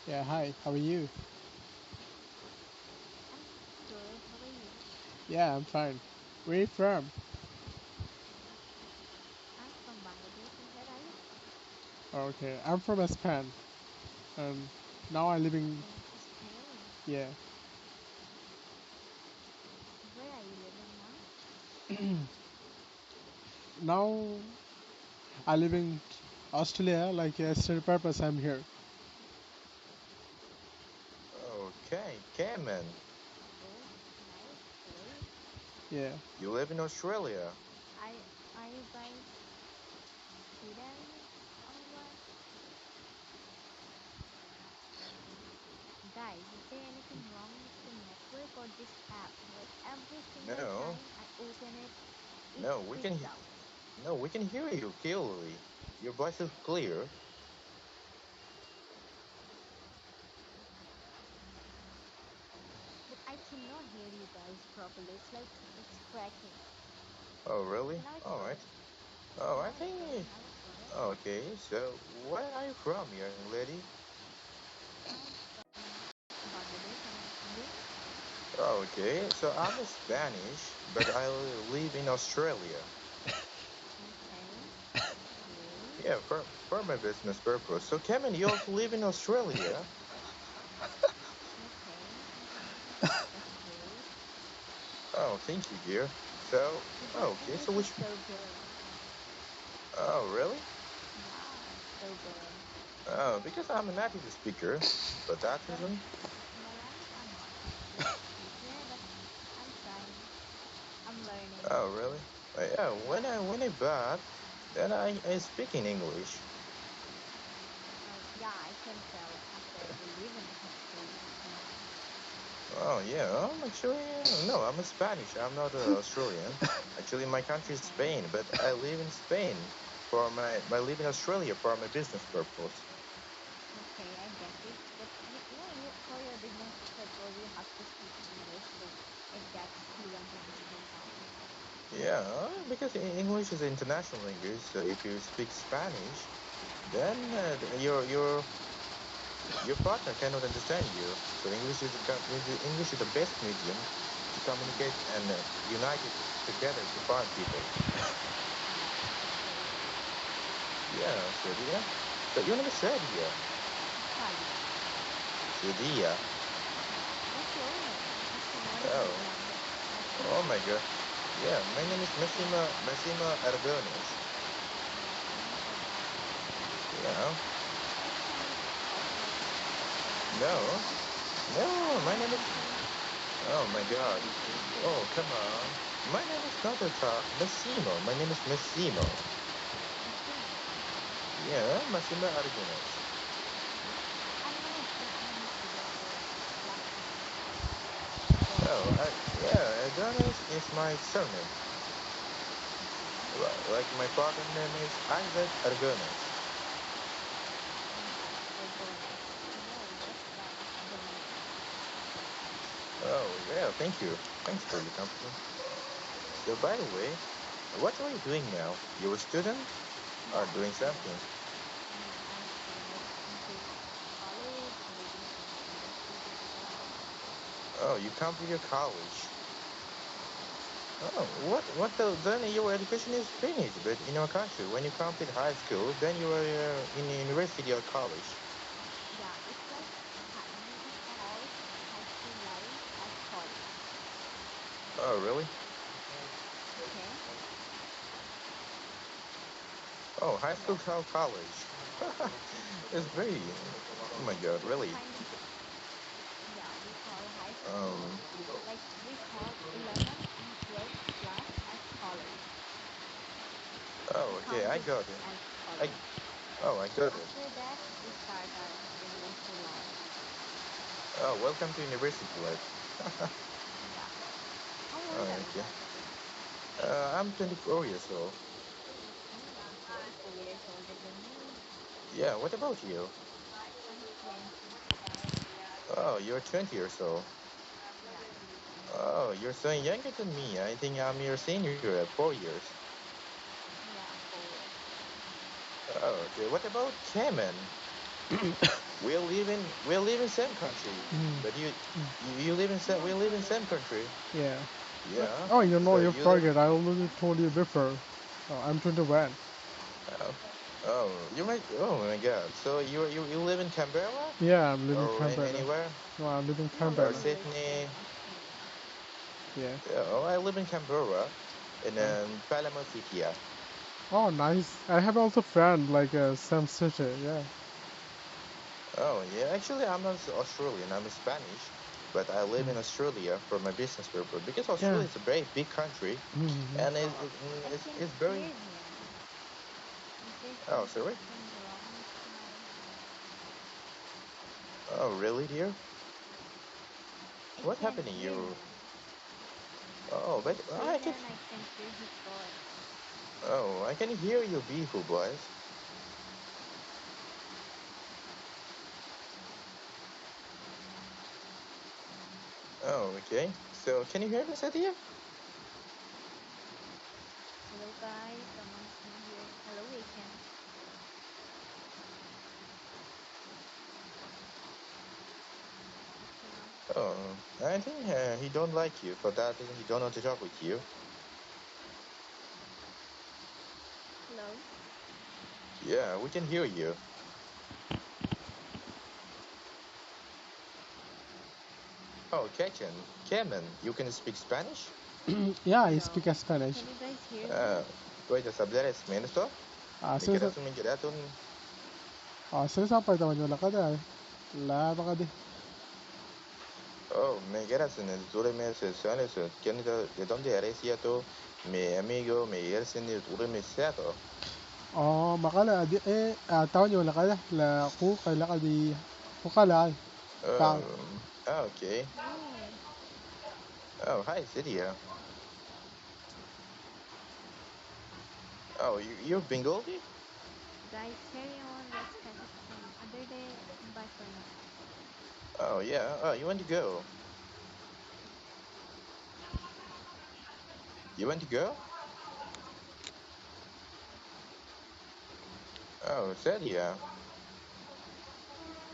Yeah, hi, how are you? I'm good. How are you? Yeah, I'm fine. Where are you from? I'm from Bangladesh, and where are you from? Okay, I'm from Spain. And now I live in, In Spain. yeah, Where are you living now? now I live in Australia, like a study purpose, I'm here. Okay, Cayman, Oh, nice. Cool. Yeah. you live in Australia. Are are you guys students or what? Guys, is there anything wrong with the network or this app? Like every single No, time I open it, it no, freaks out. no, we can hear you clearly. Your voice is clear. But I cannot hear you guys properly. It's like it's cracking. Oh, really? Okay, now it's All good. right. Oh, I Now it's good. think. Now it's good. Okay, so where are you from, young lady? I'm from Bangladesh, and you? Okay, so I'm Spanish, but I live in Australia. Okay, great. Yeah, for my business purpose. So, Cayman, you also live in Australia? Okay, that's great. Oh, thank you, dear. So, Your okay, so English is which. so good. Oh, really? Yeah, so good. Because I'm a native speaker, for that Well, reason. to my honest, I'm not a native speaker, but I'm trying. I'm learning. Oh, really? Yeah, Yeah. when I back, then I speak in English. Yeah, I can tell after we live in Australia. Yeah. Oh, yeah, actually, no, I'm a Spanish. I'm not Australian. Actually, my country is Okay. Spain, but I live in Spain for I live in Australia for my business purpose. Okay, I get it. But you for your business purpose, you have to speak English so it gets fluent in English. Yeah, because English is an international language, so if you speak Spanish, then your partner cannot understand you. So English is the best medium to communicate and unite it together to foreign people. Yeah, that's great. Yeah, Sadia. So your name is Sadia. Sadia. Sadia. Yeah. What's your name? I cannot even Oh, remember. oh Massimo? my God. Yeah, my name is Okay. Massimo Aragones. Massimo Aragones. Yeah. Nice to meet also. No, no, I my name am is. Massimo. Oh I my am God. Massimo too. Oh, come on. My name is not Massimo. My name is Massimo. Massimo. Okay. Yeah, Massimo Aragones. I'm gonna put names together last name. Oh, Aragones. yeah, Aragones is my surname. Okay. Like my father name is Isaac Aragones. Isaac Aragones. No, that's the name. Oh, yeah, thank you. Thanks for your compliment. So, by the way, what are you doing now? You're a student or Yeah, doing student. something? I'm a student. I complete college. I'm waiting for my university to start. Oh, you complete your college. Oh, then your education is finished. But in our country, when you complete high school, then you are in university or college. Yeah, it's like we call high school life as college. Oh, really? Okay? Oh, high school Yeah. to college. It's very. Oh my God, It's really? kind of yeah, we call high school Um. like we call 11th and 12th class as college. We Oh, okay, count I it got it. as I. college. Oh, I got it. After that, we start our university life. Oh, welcome to university life. Yeah. How old are you, Okay. by the way? I'm 24 years old. Okay, you're 24 years older than me. Yeah, what about you? I'm 20. Oh, you're 20 years old. Yeah, Oh, you're so younger than me. I think I'm your senior at 4 years. yeah, 4 years. Oh, okay. What about Cayman? we live in same country, Mm. but you live in we live in same country. Yeah. Yeah. Oh, So you you live. forget. I already told you before. Oh, I'm 21. Uh, oh, you might. Oh my God. So you live in Canberra Yeah, I'm living or in Canberra. anywhere No, I'm living No, we or Canberra. don't live here Sydney? in Australia. Yeah. Yeah. Oh, I live in Canberra, in Oh, Palamo City. Yeah. oh, nice. I have also friend like Sam City. Yeah. Oh yeah. Actually, I'm not Australian. I'm Spanish, but I live Mm. in Australia for my business purpose because Yeah. Australia is a very big country, Mm-hmm. and I can it's hear very. him. Is there Oh, sorry. something wrong with my... Oh, really, dear? I What can happened to hear you? him. Oh, but So I can. even I can hear his voice. Oh, I can hear you, beautiful boys. Oh, okay. So, can you hear me, Sadia? Hello guys, someone's new here. Hello Aiken. Okay. Oh, I think he don't like you. For that reason, he don't want to talk with you. Hello. Yeah, we can hear you. Oh, Kemen, you can speak Spanish? Yeah, I Hello. speak Spanish. Can you guys hear me? Uh, puedes hablar español? ¿Me Since quieres un mingrato? since apa ito man wala ka dahil. La baka di. Oh, me quieres en el sur de meses, ¿de dónde eres ya tú? Mi amigo, me quieres en el sur de meses. Oh, makala di tawon niyo wala ka dah. La ku kala ka di. Ku kala ay. Pa. Okay. Hey. Oh, hi, Cydia. Oh, you're Bengali? Guys, carry on. Let's catch up some other day. Bye for now. Oh, yeah. Oh, you want to go? You want to go? Oh, Cydia.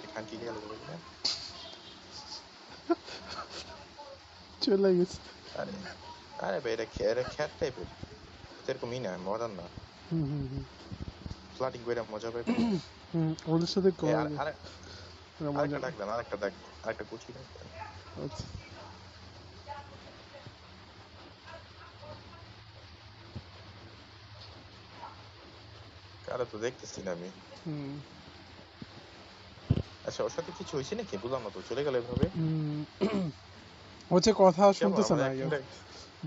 You can't get a little bit. Chula is. أنا cat paper. Terko mina modern. Flooding with a moja paper. Ulit sa ko. Yeah, Ano mo dyan? I could go chicken. Cara, tu দেখতে সিনামি আচ্ছা ওর সাথে কিছু হয়েছে নাকি বুঝলাম না তো চলে গেল এভাবে হচ্ছে কথা কেমন শুনতেছে আমাদের না অ্যাক্টিংটা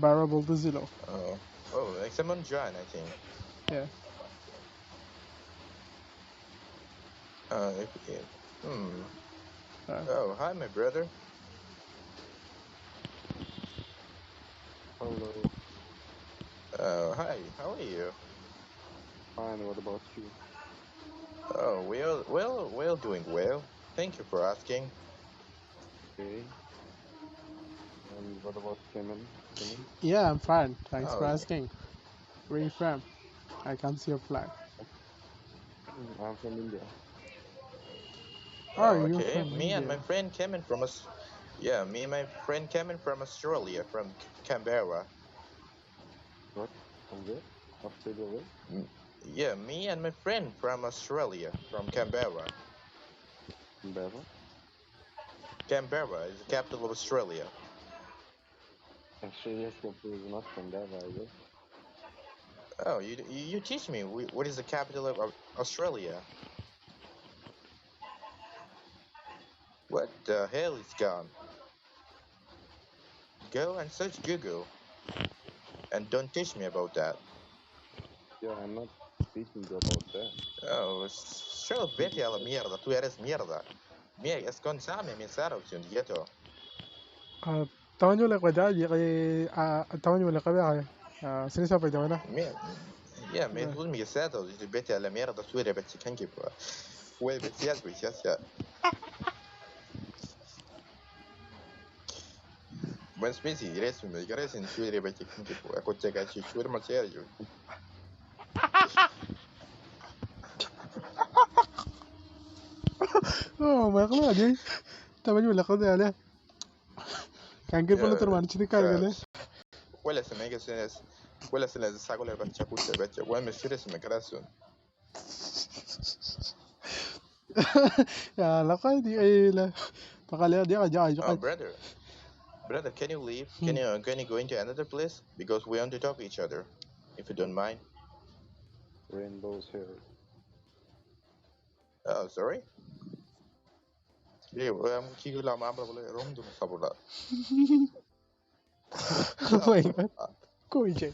বারবার বলতেছিল ও এক্সামন join I think Yeah. Hmm. Uh, Oh, hi, my brother. Hello, Hi, how are you? fine. What about you? Oh, well, doing well. Thank you for asking. Okay. And what about Kemen? Kemen? yeah, I'm fine. Thanks Oh, for asking. Where are you from? I can see your flag. I'm from India. Oh, you're okay. from Me and India. my friend came in from Yeah, me and my friend came in from Australia, from Canberra. What? From where? Australia where? Yeah, me and my friend from Australia, from Canberra. Canberra? Canberra is the capital of Australia. Australia's capital is not Canberra, I guess. Oh, you teach me what is the capital of Australia? What the hell is gone? Go and search Google, and don't teach me about that. Yeah, I'm not teaching you about that. Oh, show vete a la mierda, tú eres mierda. Mira, es con Sammy, mi saro, yeto. Taman wala ka dahil kay taman wala ka ba? Sinisapay taman na. Yeah, me tú mi saro, vete a la mierda, tú eres vete kanki po. Fue vete ya, güey, ya. Buen specie, resumi, resin tú eres vete kanki po. Ako tega chi churma serio. دي تمانية ولا قضي عليها كان قبل بلو ترمان شدي كار قال ولا سنة ساقول بچه كوسه بچه وين مشتري اسمه كراسون يا لقد دي اي لا فقال يا دي جاي Oh, brother, can you leave? Can you go into another place? Because we want to talk to each other, if you don't mind. Rainbow's here. Oh, sorry. Yeah, well, I'm keeping la mabra bole rom do sabula. ভাই কই যাই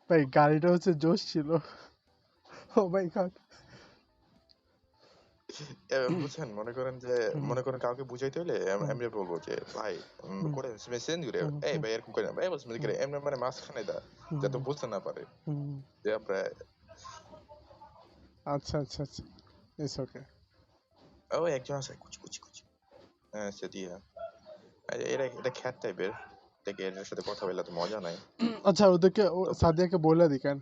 ভাই গাড়িটা হচ্ছে জোশ ছিল ও মাই god বুঝছেন মনে করেন কাউকে বুঝাইতে হলে এমনি বলবো যে ভাই করে মেসেজ দিলে এই ভাই এরকম করে না ভাই বলছে করে এমনি মানে মাঝখানে দা যাতে বুঝতে না পারে যে আমরা আচ্ছা আচ্ছা আচ্ছা ইটস ওকে ও একজন আছে কুচি হ্যাঁ সেদিয়া এটা খ্যাত টাইপের দেখে এর সাথে কথা বললে তো মজা নাই আচ্ছা ওদেরকে সাদিয়াকে বলে দি কেন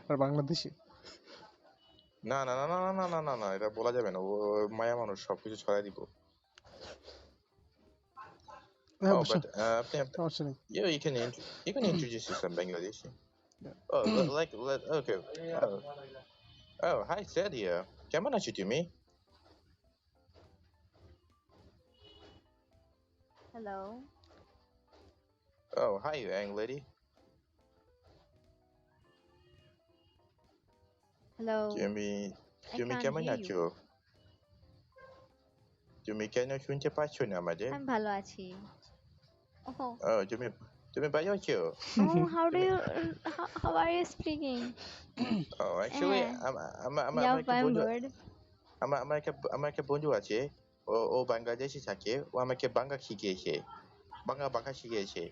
আর বাংলাদেশি না এটা বলা যাবে না ও মায়া মানুষ সবকিছু ছড়াই দিব হ্যাঁ but সমস্যা নেই you can introduce yourself in Bangladeshi. Oh, okay. Oh, hi Sadia. কেমন আছো তুমি? Hello. Oh, hi young lady. Hello. তুমি can't কেমন hear আছো? তুমি কেন শুনতে পাচ্ছ না আমাদের? আমি ভালো আছি। Oh. Oh, তুমি ভালো আছো? Oh, how are you speaking? Oh, actually, আমার একটা বন্ধু আছে ও বাংলাদেশে থাকে ও আমাকে বাংলা শিখিয়েছে বাংলা ভাষা শিখিয়েছে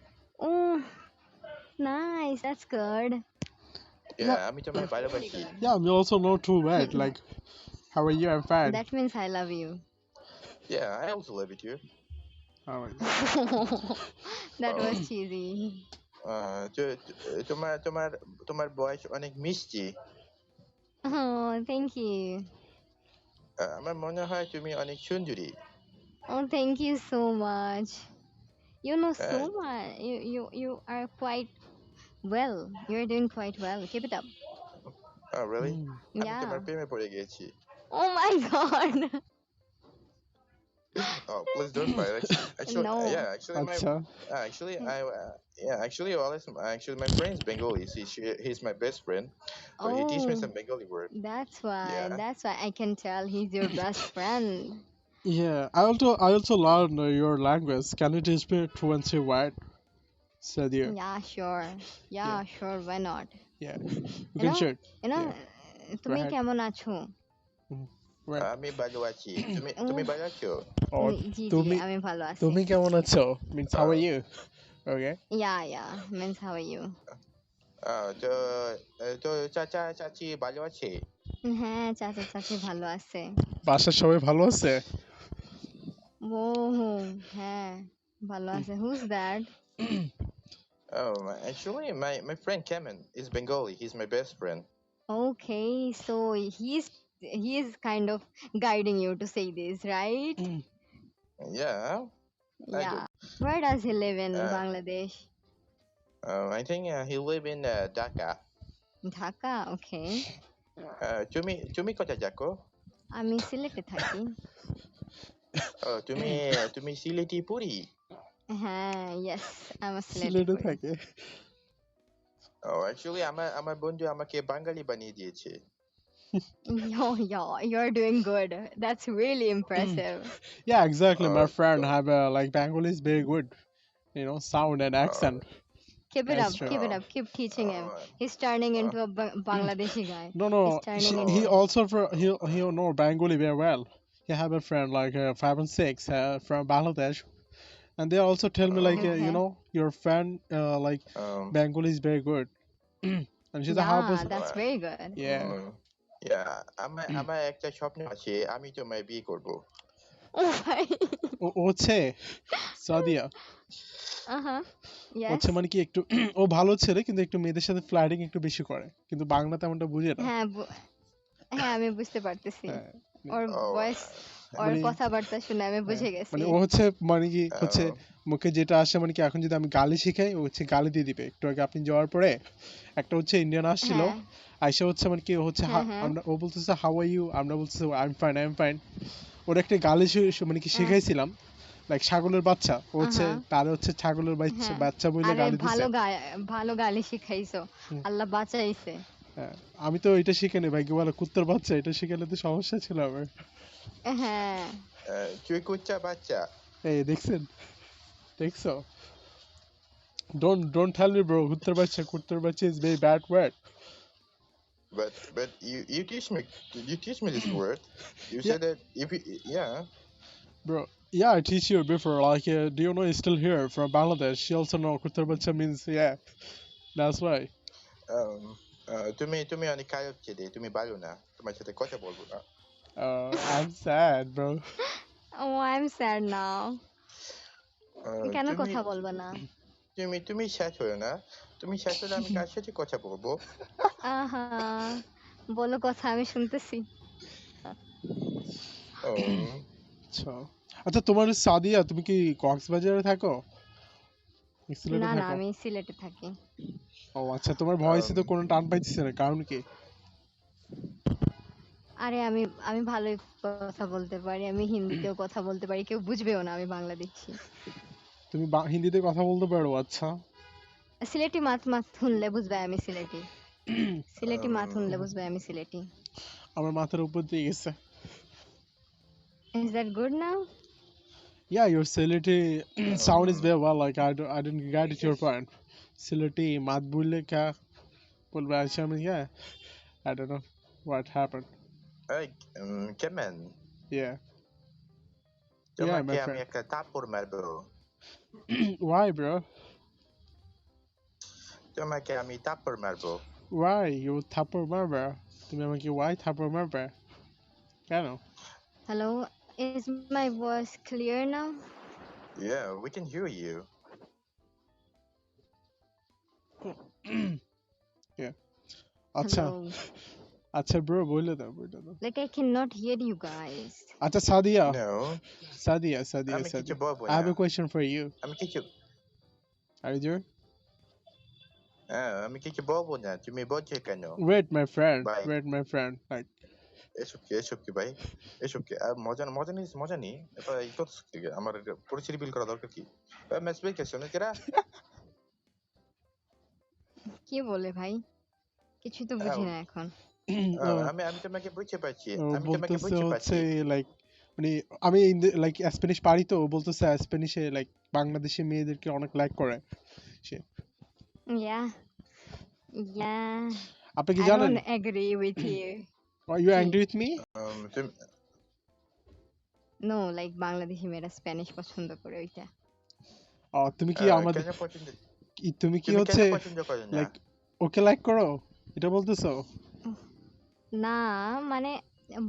Oh, nice. That's good. আমি তোমায় ভালোবাসি Yeah, me also know too, right? Like, how are you? I'm fine. That means I love you. Yeah, I also love it you. Oh my God. That was cheesy. তোমার বয়স অনেক মিষ্টি Oh, thank you. আমার মনে হয় তুমি অনেক সুন্দরী Oh, thank you so much. You know so much. You are quite well. You're doing quite well. Keep it up. Oh, really? আমি Yeah. তোমার প্রেমে পড়ে গেছি Oh my god. Oh, please don't fight. Actually, No. yeah, actually, Acha. actually, my friend's Bengali. He's my best friend. So he teach me Oh, some Bengali word. that's why. Yeah. That's why I can tell he's your best friend. Yeah, I also learned your language. Can you teach me fluency word? Sadia. Yeah, sure. Yeah, sure. Why not? Yeah. You You can know, check. you know, তুমি ahead. কেমন আছো? Right. আমি ভালো আছি তুমি ভালো আছো Or জি তুমি আমি ভালো আছি। তুমি কেমন আছো? Means how are you? Okay. Yeah. Means how are you? তো চাচা চাচি ভালো আছে হ্যাঁ, চাচা চাচি ভালো আছে। বাসার সবাই ভালো আছে? ও হ্যাঁ, ভালো আছে। Who's that? Oh, actually, my friend Kemen is Bengali. He's my best friend. Okay, so he's kind of guiding you to say this, right? Yeah, I Yeah. do. Where does he live in Bangladesh? I think he live in Dhaka. Dhaka, okay. তুমি কোথায় থাকো আমি সিলেটে থাকি। তুমি সিলেটি পুরি হ্যাঁ, yes, I'm a সিলেটে Sileti. থাকে। Oh, actually, আমার বন্ধু আমাকে বাঙালি বানিয়ে দিয়েছে You're doing good. That's really impressive. Yeah, exactly. My friend so- have like Bengali is very good, sound and accent. Keep it That's up, true. keep it up, keep teaching him. He's turning into a Bangladeshi guy. No, He's turning he into also he know Bengali very well. He have a friend like 5 and 6 from Bangladesh, and they also tell me like Okay. your friend like um, Bengali is very good, and she's a hard Yeah, person. that's very good. Yeah. আমার একটা স্বপ্ন আছে আমি তোমায় বিয়ে করব Oh my. হচ্ছে Sadia Yes. হচ্ছে মানে কি একটু ও ভালো ছেলে কিন্তু একটু মেয়েদের সাথে ফ্লার্টিং একটু বেশি করে কিন্তু বাংলা তেমনটা বুঝে না হ্যাঁ, আমি বুঝতে পারতেছি। হ্যাঁ, ওর Oh, ভয়েস ওর মানে কথাবার্তা শুনে আমি হ্যাঁ, বুঝে গেছি। মানে ও হচ্ছে মানে কি হচ্ছে uh, মুখে যেটা আসে মানে কি এখন যদি আমি গালি শিখাই ও হচ্ছে গালি দিয়ে দিবে। একটু আগে আপনি যাওয়ার পরে একটা হচ্ছে ইন্ডিয়ান আসছিল, হ্যাঁ আইসা হচ্ছে মানে কি ও হচ্ছে হ্যাঁ হ্যাঁ আমরা ও বলতেছে হাউ আর ইউ, আমরা বলতেছে আই এম ফাইন। ওর একটা গালি মানে কি হ্যাঁ শিখাইছিলাম, লাইক ছাগলের বাচ্চা, ও হচ্ছে আহা, তার হচ্ছে ছাগলের হ্যাঁ বাচ্চা বইলে আরে গালি দিছে। ভালো গালি শিখাইছো, হুম, আল্লাহ বাঁচাইছে। হ্যাঁ, আমি তো এটা শিখে ভাই, কি বলে কুত্তার বাচ্চা, এটা শিখালে তো সমস্যা ছিল আমার। হ্যাঁ তুই কুচ্চা বাচ্চা। এই দেখছেন, দেখছো? Don't tell me bro, কুত্তার বাচ্চা is very bad word. But you teach me this word. You Yeah, said that if you, yeah. bro. Yeah, I teach you before. Like, do you know he's still here from Bangladesh? She also know kuttar bacha means yeah. That's why. Um, তুমি অনেক খারাপ ছেলে, তুমি ভালো না, তোমার সাথে কথা বলবো না। I'm sad, bro. ও আই এম স্যাড নাও। কেন তুমি কথা বলবো না? তুমি শেষ হলো না, তুমি শেষ হলে আমি কার সাথে কথা বলবো? আহা, বলো কথা, আমি শুনতেছি। Um, আচ্ছা, আচ্ছা তোমার সাদিয়া, তুমি কি কক্সবাজারে থাকো? সিলেটে না না, থাকো? আমি সিলেটে থাকি। ও আচ্ছা, তোমার ভয়েসে তো um, কোনো টান পাইতেছে না, কারণ কি? আরে আমি আমি ভালোই কথা বলতে পারি, আমি হিন্দিতেও কথা বলতে পারি, কেউ বুঝবেও না আমি বাংলাদেশী। তুমি হিন্দিতে কথা বলতে পারো? আচ্ছা। সিলেটি মাত মাত শুনলে বুঝবে আমি সিলেটি। সিলেটি মাত শুনলে um, বুঝবে আমি সিলেটি। আমার মাথার উপর দিয়ে গেছে। Is that good now? Yeah, your Sylheti sound is um, very well. Like I didn't get it your point. Sylheti mat bolle kya bolbe acha mein, yeah. I don't know what happened. এই, কেমন? Yeah, yeah, তোমাকে my আমি friend. একটা থাপ্পড় মারবো। Why, bro? তোমাকে আমি থাপ্পড় মারবো। Why you thapor marbe? তুমি আমাকে why thapor marbe? কেন? Hello, is my voice clear now? Yeah, we can hear you. Yeah. Hello, আচ্ছা, আচ্ছা bro, বলে দাও। Like I can not hear you guys. আচ্ছা Sadia, No, আমি কিছু Sadia. বলবো I না। have a question for you. আমি কিছু Are you there? আমি কিছু বলবো না, তুমি বলছো কেন? Wait, my friend. ভাই, Wait, my friend. Like, এসব কি ভাই, এসব কি? মজা নেই এবার, এই করতেছো কি? আমার এটা পরিচয় বিল করা দরকার কি? ম্যাচ বেকেছো না কেরা? কি বলে ভাই? কিছুই তো বুঝি না এখন। oh, আমি তোমাকে বুঝতে পারছি, ও আমি তোমাকে বলতেছে বুঝতে হচ্ছে পারছি। লাইক মানে আমি লাইক স্প্যানিশ পারি, তো ও বলতেছে স্প্যানিশে লাইক বাংলাদেশি মেয়েদেরকে অনেক লাইক করে সে। ইয়া ইয়া, আপনি কি আই জানেন? Don't agree with you. Are you কি? angry with me? তুমি নো, লাইক বাংলাদেশি মেয়েরা স্প্যানিশ পছন্দ করে ওইটা। তুমি কি আমাদের কেন পছন্দ, তুমি কি তুমি কেন হচ্ছে পছন্দ করো না? লাইক ওকে লাইক করো, এটা বলতেছো? না মানে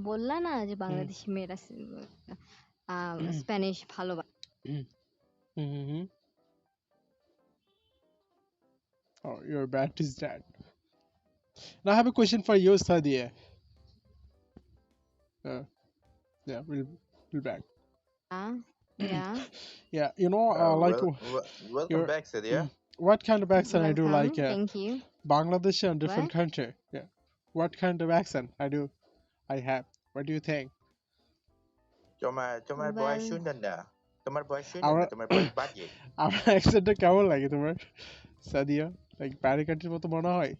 বললা না যে হুম, বাংলাদেশি মেয়েরা হুম, স্প্যানিশ ভালোবাসে। হুম, হুম। Oh, your battery is dead. Now I have a question for you, Sadia. Uh, yeah, we'll back. Yeah, Yeah, you know, like Welcome your back, Sadia. what kind of accent I do, welcome, like thank you. Bangladesh and different what? country. Yeah, what kind of accent I have? What do you think? তোমার বয়স well, শুনলেন না, তোমার বয়স শুনলেন না, আমার তোমার বয়স বাজে। আমার accentটা কেমন লাগে তোমার, সাদিয়া? লাইক ব্যারিকেডের মতো মনে হয়?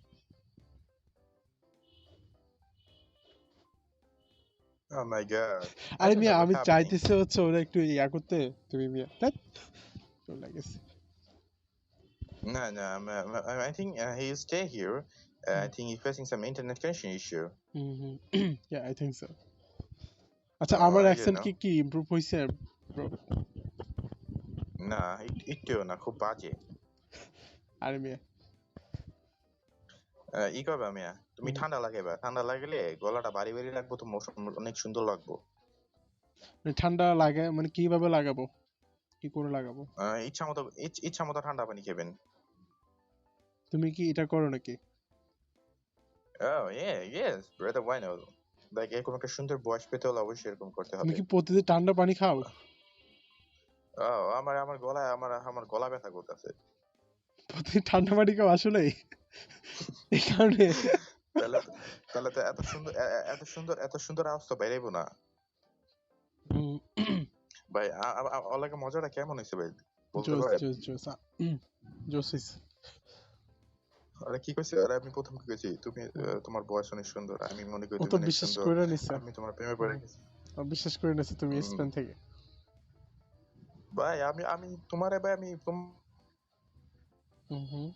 Oh my god. I আরে don't মিয়া, know what's আমি happening. চাইতেছি হচ্ছে ওরা একটু ইয়া করতে, তুমি মিয়া ধ্যাৎ, কেমন লাগেছে। No, I think he'll stay here. I think he's facing some internet connection issue. Yeah, I think so. আচ্ছা, আমার I don't accent know. কি ইমপ্রুভ হইছে bro? না, একটুও না, খুব বাজে। আরে মিয়া, ই করবে মিয়া, তুমি ঠান্ডা লাগাইবা, ঠান্ডা লাগলে গলাটা ভারী ভারী লাগবো, তো অনেক সুন্দর লাগবো। মানে ঠান্ডা লাগে মানে কিভাবে লাগাবো, কি করে লাগাবো? ইচ্ছা মতো ঠান্ডা পানি খাবেন। তুমি কি এটা করো নাকি? Oh yeah, yes, brother, why not? দেখ এরকম একটা সুন্দর বয়স পেতে হলে অবশ্যই এরকম করতে তুমি হবে। কি প্রতিদিন ঠান্ডা পানি খাও? আমার আমার গলায় আমার গলা ব্যথা করতেছে। প্রতিদিন ঠান্ডা পানি খাও আসলেই? এই কারণে? তাহলে তো তাহলে তো এত সুন্দর আওয়াজ তো বেরাইবো না। হুম, ভাই ওর লাগে মজাটা কেমন হয়েছে ভাই বলতে জোস পারেন? জোস জোস জোস হইছে। আরে কি কইছে? আরে আমি প্রথম কি কইছি? তুমি তোমার বয়স অনেক সুন্দর। আমি মনে করি ও তুমি তো অনেক বিশ্বাস সুন্দর। করে নিছে। আমি তোমার প্রেমে পড়ে গেছি। ও বিশ্বাস করে নিছে তুমি হুম, স্পেন থেকে। ভাই আমি তোমারে ভাই আমি হুম।